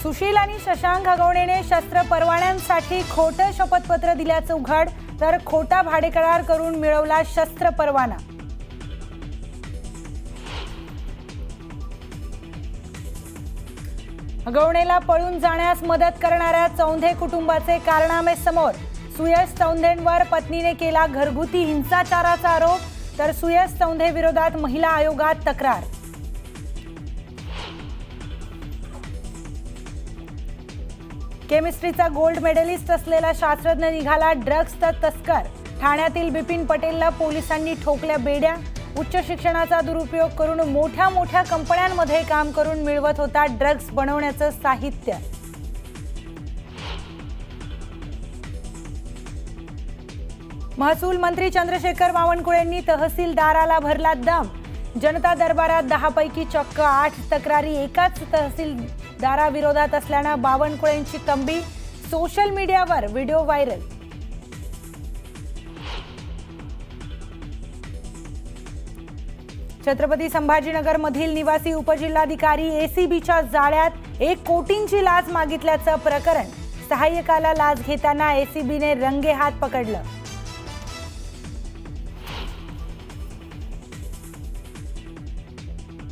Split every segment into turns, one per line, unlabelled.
सुशील आणि शशांक हगवणेने शस्त्र परवान्यांसाठी खोटं शपथपत्र दिल्याचं उघड, तर खोटा भाडेकरार करून मिळवला शस्त्र परवाना। हगवणेला पळून जाण्यास मदत करणाऱ्या चौंधे कुटुंबाचे कारनामे समोर। सुयश चौंधेंवर पत्नीने केला घरगुती हिंसाचाराचा आरोप, तर सुयश चौंधे विरोधात महिला आयोगात तक्रार। केमिस्ट्रीचा गोल्ड मेडलिस्ट असलेला शास्त्रज्ञ निघाला ड्रग्सचा तस्कर। ठाण्यातील बिपिन पटेलला पोलिसांनी ठोकल्या बेड्या। उच्च शिक्षणाचा दुरुपयोग करून मोठ्या कंपन्यांमध्ये काम करून मिळवत होता ड्रग्स बनवण्याचं साहित्य। महसूल मंत्री चंद्रशेखर बावनकुळेंनी तहसीलदाराला भरला दम। जनता दरबारात 10 पैकी चक्क 8 तक्रारी एकाच तहसीलदाराविरोधात असल्यानं बावनकुळेंची तंबी। सोशल मीडियावर व्हिडिओ व्हायरल। छत्रपती संभाजीनगर मधील निवासी उपजिल्हाधिकारी एसीबीच्या जाळ्यात 1 कोटींची लाच मागितल्याचं प्रकरण। सहाय्यकाला लाच घेताना एसीबीने रंगेहात पकडलं।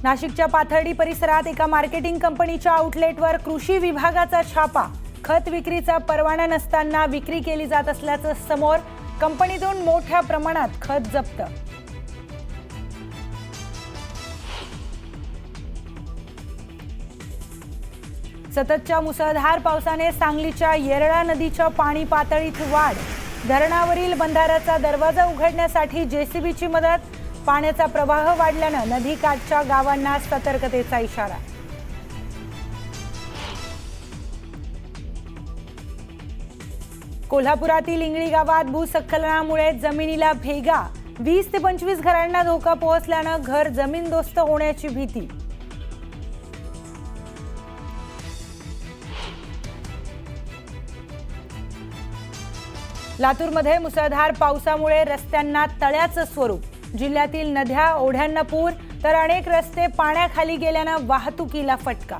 नाशिकच्या पाथर्डी परिसरात एका मार्केटिंग कंपनीच्या आउटलेटवर कृषी विभागाचा छापा। खत विक्रीचा परवाना नसताना विक्री केली जात असल्याचं समोर। कंपनीतून मोठ्या प्रमाणात खत जप्त। सततच्या मुसळधार पावसाने सांगलीच्या येरळा नदीच्या पाणी पातळीत वाढ। धरणावरील बंधाऱ्याचा दरवाजा उघडण्यासाठी जेसीबीची मदत। पाण्याचा प्रवाह वाढल्यानं नदीकाठच्या गावांना सतर्कतेचा इशारा। कोल्हापुरातील इंगळी गावात भूस्खलनामुळे जमिनीला भेगा। 20 ते 25 घरांना धोका पोहोचल्यानं घर जमीनदोस्त होण्याची भीती। लातूरमध्ये मुसळधार पावसामुळे रस्त्यांना तळ्याचं स्वरूप। जिल्ह्यातील नद्या ओढ्यांना पूर, तर अनेक रस्ते पाण्याखाली गेल्यानं वाहतुकीला फटका।